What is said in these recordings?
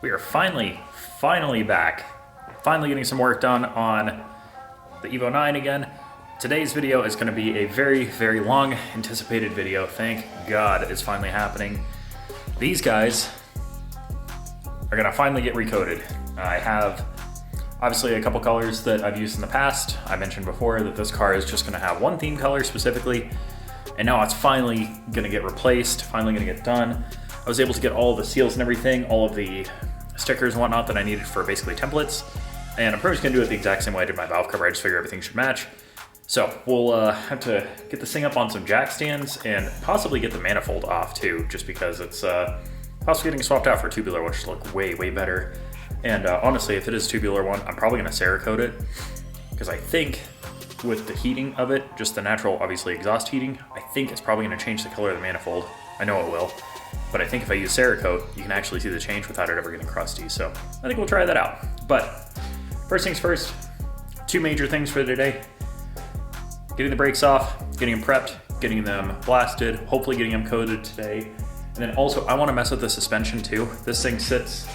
We are finally back. Finally getting some work done on the Evo 9 again. Today's video is going to be a very long anticipated video. Thank God it's finally happening. These guys are going to finally get recoated. I have obviously a couple colors that I've used in the past. I mentioned before that this car is just going to have one theme color specifically, and now it's finally going to get replaced, finally going to get done. I was able to get all of the seals and everything, all of the stickers and whatnot that I needed for basically templates, and I'm pretty much going to do it the exact same way I did my valve cover. I just figure everything should match. So we'll have to get this thing up on some jack stands and possibly get the manifold off too, just because it's possibly getting swapped out for a tubular, which look way better. And honestly, if it is a tubular one, I'm probably going to Cerakote it, because I think with the heating of it, just the natural, obviously, exhaust heating, I think it's probably going to change the color of the manifold. I know it will, but I think if I use Cerakote, you can actually see the change without it ever getting crusty. So I think we'll try that out. But first things first, two major things for today. Getting the brakes off, getting them prepped, getting them blasted, hopefully getting them coated today. And then also, I want to mess with the suspension too. This thing sits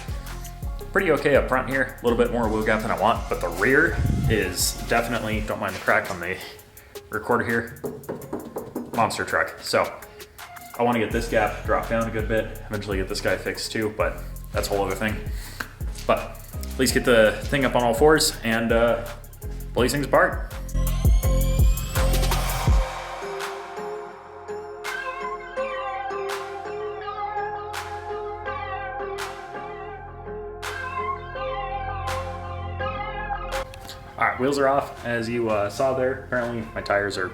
pretty okay up front here, a little bit more wheel gap than I want, but the rear is definitely, don't mind the crack on the recorder here, monster truck. So I want to get this gap dropped down a good bit, eventually get this guy fixed too, but that's a whole other thing. But at least get the thing up on all fours and pull these things apart. All right, wheels are off, as you saw there. Apparently my tires are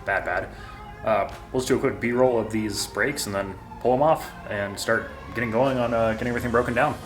bad. We'll just do a quick B-roll of these brakes and then pull them off and start getting going on getting everything broken down.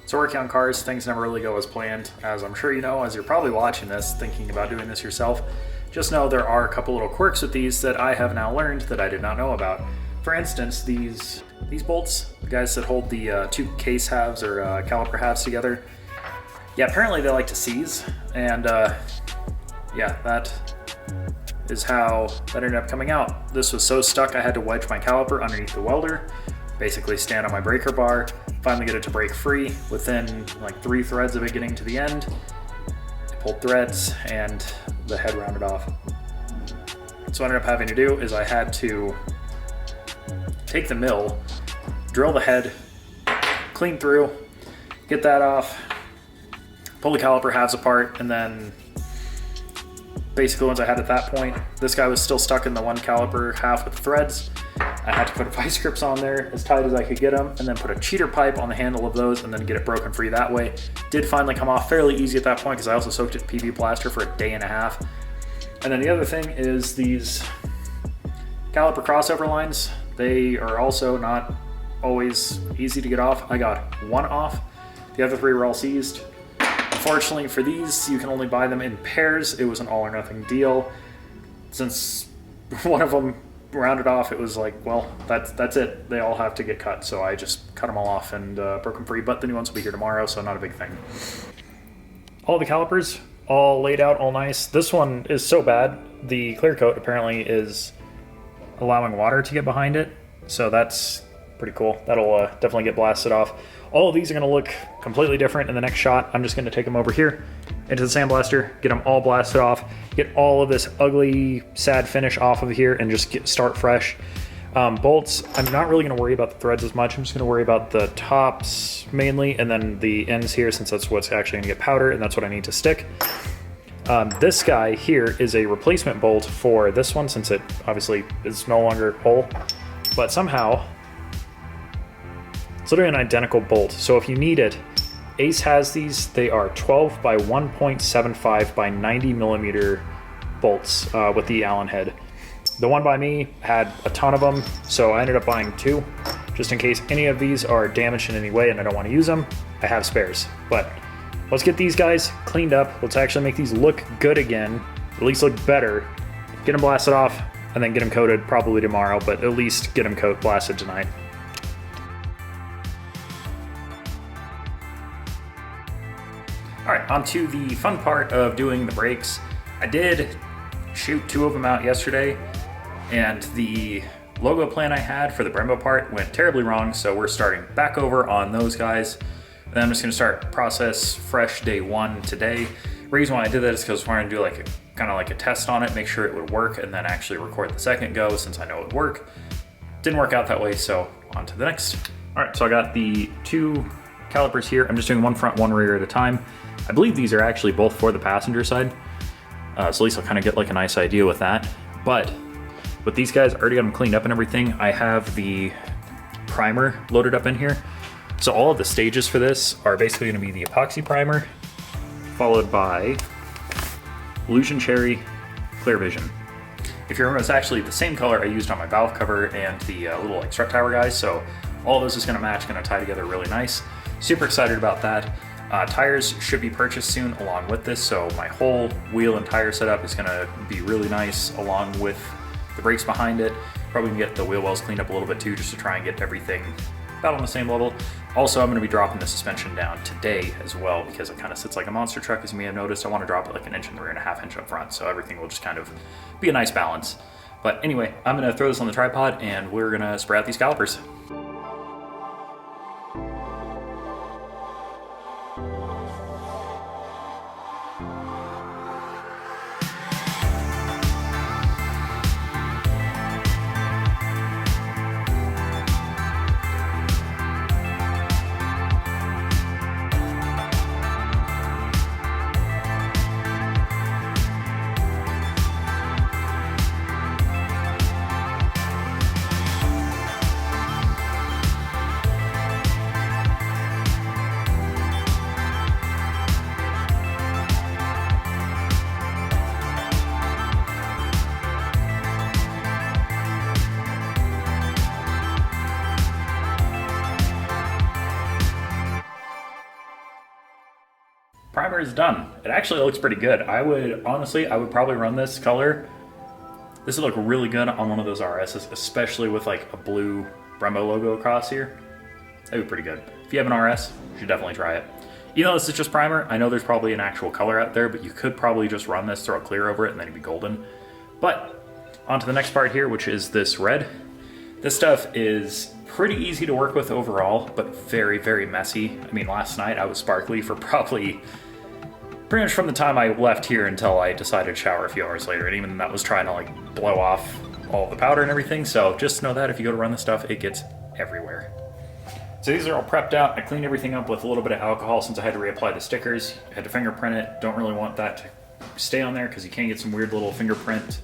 So working on cars, things never really go as planned, as I'm sure you know, as you're probably watching this, thinking about doing this yourself. Just know there are a couple little quirks with these that I have now learned that I did not know about. For instance, these bolts, the guys that hold the two case halves or caliper halves together, yeah, apparently they like to seize, and yeah, that is how that ended up coming out. This was so stuck I had to wedge my caliper underneath the welder, basically stand on my breaker bar, finally get it to break free within like 3 threads of it getting to the end. I pulled threads and the head rounded off. So what I ended up having to do is I had to take the mill, drill the head, clean through, get that off, pull the caliper halves apart, and then basically once I had at that point, this guy was still stuck in the one caliper half with the threads. I had to put vice grips on there as tight as I could get them, and then put a cheater pipe on the handle of those and then get it broken free that way. Did finally come off fairly easy at that point because I also soaked it in PV plaster for a day and a half. And then the other thing is these caliper crossover lines. They are also not always easy to get off. I got one off. The other 3 were all seized. Unfortunately for these, you can only buy them in pairs. It was an all or nothing deal. Since one of them rounded off, it was like, well, that's it. They all have to get cut. So I just cut them all off and broke them free. But the new ones will be here tomorrow, so not a big thing. All the calipers, all laid out, all nice. This one is so bad. The clear coat apparently is allowing water to get behind it. So that's pretty cool. That'll definitely get blasted off. All of these are going to look completely different in the next shot. I'm just going to take them over here into the sandblaster, get them all blasted off, get all of this ugly, sad finish off of here, and just start fresh. Bolts, I'm not really going to worry about the threads as much. I'm just going to worry about the tops mainly, and then the ends here, since that's what's actually going to get powder, and that's what I need to stick. This guy here is a replacement bolt for this one, since it obviously is no longer whole, but somehow it's literally an identical bolt. So if you need it, Ace has these. They are 12 by 1.75 by 90 millimeter bolts with the Allen head. The one by me had a ton of them, so I ended up buying 2, just in case any of these are damaged in any way and I don't want to use them. I have spares, but let's get these guys cleaned up. Let's actually make these look good again, at least look better. Get them blasted off, and then get them coated probably tomorrow, but at least get them blasted tonight. All right, on to the fun part of doing the brakes. I did shoot 2 of them out yesterday, and the logo plan I had for the Brembo part went terribly wrong, so we're starting back over on those guys. Then I'm just gonna start process fresh day 1 today. The reason why I did that is because I wanted to do like a test on it, make sure it would work, and then actually record the second go since I know it would work. Didn't work out that way, so on to the next. All right, so I got the 2 calipers here. I'm just doing one front, one rear at a time. I believe these are actually both for the passenger side. So at least I'll kind of get like a nice idea with that. But with these guys, I already got them cleaned up and everything. I have the primer loaded up in here. So all of the stages for this are basically going to be the epoxy primer, followed by Illusion Cherry Clear Vision. If you remember, it's actually the same color I used on my valve cover and the little like strut tower guys. So all of this is going to match, going to tie together really nice. Super excited about that. Tires should be purchased soon along with this, so my whole wheel and tire setup is going to be really nice along with the brakes behind it. Probably get the wheel wells cleaned up a little bit too, just to try and get everything about on the same level. Also, I'm going to be dropping the suspension down today as well, because it kind of sits like a monster truck, as you may have noticed. I want to drop it like 1 inch in the rear and 1/2 inch up front, so everything will just kind of be a nice balance. But anyway, I'm going to throw this on the tripod and we're going to spray out these calipers. Primer is done. It actually looks pretty good. I would probably run this color. This would look really good on one of those RSs, especially with like a blue Brembo logo across here. That'd be pretty good. If you have an RS, you should definitely try it. Even though this is just primer, I know there's probably an actual color out there, but you could probably just run this, throw a clear over it, and then you'd be golden. But on to the next part here, which is this red. This stuff is pretty easy to work with overall, but very, very messy. I mean, last night I was sparkly for pretty much from the time I left here until I decided to shower a few hours later, and even that was trying to like blow off all the powder and everything. So just know that if you go to run this stuff, it gets everywhere. So these are all prepped out. I cleaned everything up with a little bit of alcohol since I had to reapply the stickers. I had to fingerprint it. Don't really want that to stay on there because you can get some weird little fingerprint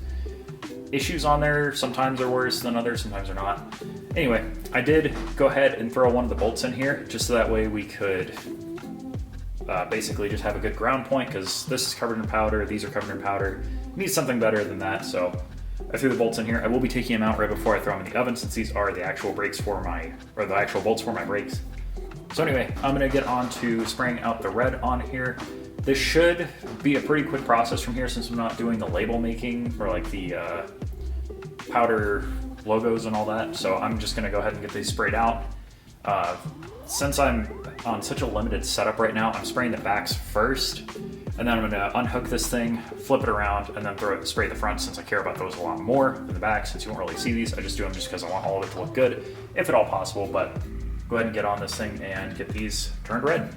issues on there. Sometimes they're worse than others, sometimes they're not. Anyway, I did go ahead and throw one of the bolts in here just so that way we could basically just have a good ground point, because this is covered in powder, these are covered in powder. Need something better than that, so I threw the bolts in here. I will be taking them out right before I throw them in the oven, since these are the actual brakes for the actual bolts for my brakes. So anyway, I'm gonna get on to spraying out the red on here. This should be a pretty quick process from here, since I'm not doing the label making for like the powder logos and all that. So I'm just gonna go ahead and get these sprayed out. Since I'm on such a limited setup right now, I'm spraying the backs first, and then I'm gonna unhook this thing, flip it around, and then spray the front since I care about those a lot more than the back. Since you won't really see these, I just do them just because I want all of it to look good, if at all possible. But go ahead and get on this thing and get these turned red.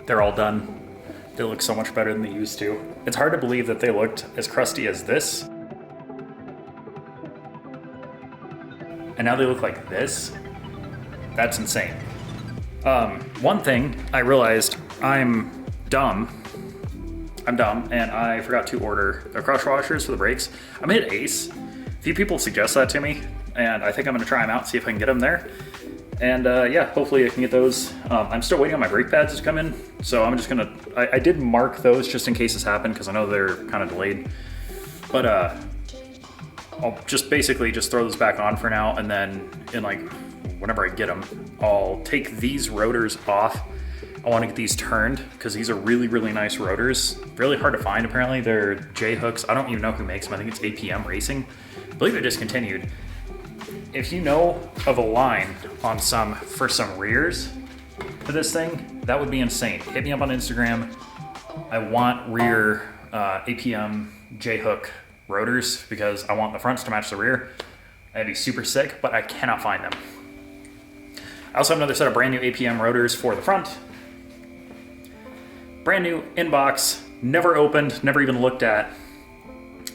They're all done. They look so much better than they used to. It's hard to believe that they looked as crusty as this, and now they look like this. That's insane. One thing I realized, I'm dumb, and I forgot to order the crush washers for the brakes. I'm at Ace. A few people suggest that to me, and I think I'm gonna try them out, see if I can get them there. And yeah, hopefully I can get those. I'm still waiting on my brake pads to come in, so I'm just gonna, I did mark those just in case this happened, because I know they're kind of delayed. But I'll just basically just throw those back on for now, and then in like, whenever I get them, I'll take these rotors off. I want to get these turned, because these are really, really nice rotors. Really hard to find, apparently. They're J-hooks. I don't even know who makes them. I think it's APM Racing. I believe they're discontinued. If you know of a line on for some rears for this thing, that would be insane. Hit me up on Instagram. I want rear APM J-hook rotors, because I want the fronts to match the rear. That'd be super sick, but I cannot find them. I also have another set of brand new APM rotors for the front. Brand new, in box, never opened, never even looked at.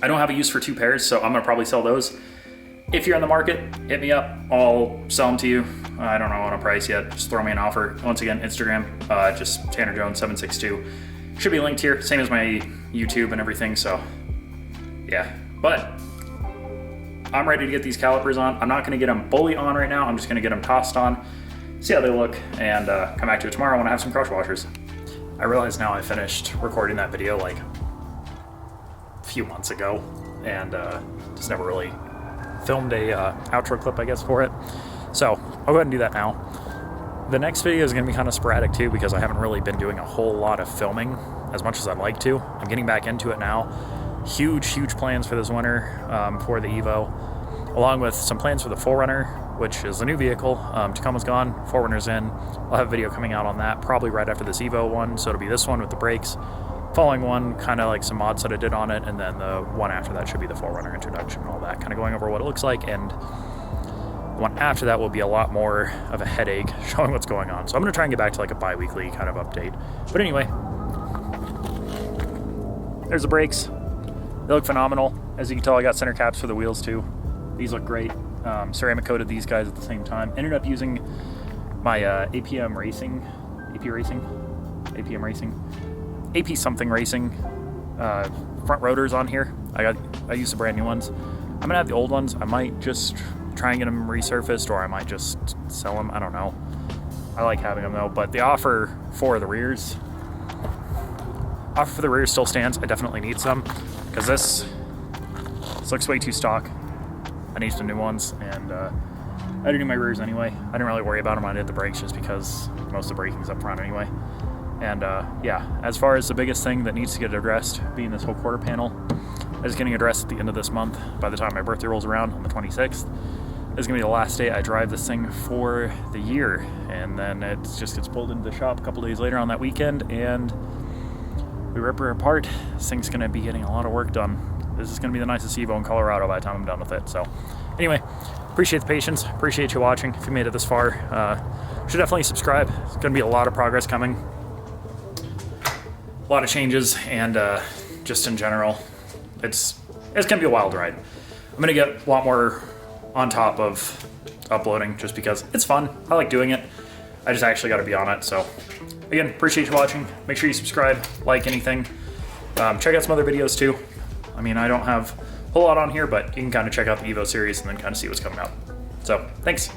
I don't have a use for 2 pairs, so I'm gonna probably sell those. If you're on the market, hit me up. I'll sell them to you. I don't know on a price yet. Just throw me an offer. Once again, Instagram, just TannerJones762. Should be linked here, same as my YouTube and everything, so yeah. But I'm ready to get these calipers on. I'm not gonna get them fully on right now. I'm just gonna get them tossed on, see how they look, and come back to it tomorrow when I have some crush washers. I realize now I finished recording that video like a few months ago, and just never really filmed a outro clip, I guess, for it. So I'll go ahead and do that now. The next video is going to be kind of sporadic too, because I haven't really been doing a whole lot of filming as much as I'd like to. I'm getting back into it now. Huge plans for this winter for the Evo, along with some plans for the 4Runner, which is a new vehicle. Tacoma's gone, 4Runner's in. I'll have a video coming out on that probably right after this Evo one, so it'll be this one with the brakes. Following one, kind of like some mods that I did on it, and then the one after that should be the 4Runner introduction and all that, kind of going over what it looks like, and the one after that will be a lot more of a headache showing what's going on. So I'm going to try and get back to like a bi-weekly kind of update. But anyway, there's the brakes. They look phenomenal. As you can tell, I got center caps for the wheels too. These look great. Ceramic coated these guys at the same time. Ended up using my APM something racing front rotors on here. I used the brand new ones. I'm gonna have the old ones. I might just try and get them resurfaced, or I might just sell them. I don't know. I like having them though. But the offer for the rears still stands. I definitely need some, because this looks way too stock. I need some new ones, and I didn't do my rears anyway. I didn't really worry about them when I did the brakes, just because most of the braking's up front anyway. And yeah, as far as the biggest thing that needs to get addressed, being this whole quarter panel, is getting addressed at the end of this month. By the time my birthday rolls around on the 26th, is gonna be the last day I drive this thing for the year. And then it just gets pulled into the shop a couple days later on that weekend, and we rip her apart. This thing's gonna be getting a lot of work done. This is gonna be the nicest Evo in Colorado by the time I'm done with it. So anyway, appreciate the patience, appreciate you watching. If you made it this far, should definitely subscribe. It's gonna be a lot of progress coming. A lot of changes, and just in general, it's gonna be a wild ride. I'm gonna get a lot more on top of uploading, just because it's fun. I like doing it. I just actually got to be on it. So again, appreciate you watching. Make sure you subscribe, like anything. Check out some other videos too. I mean, I don't have a whole lot on here, but you can kind of check out the Evo series and then kind of see what's coming up. So, thanks.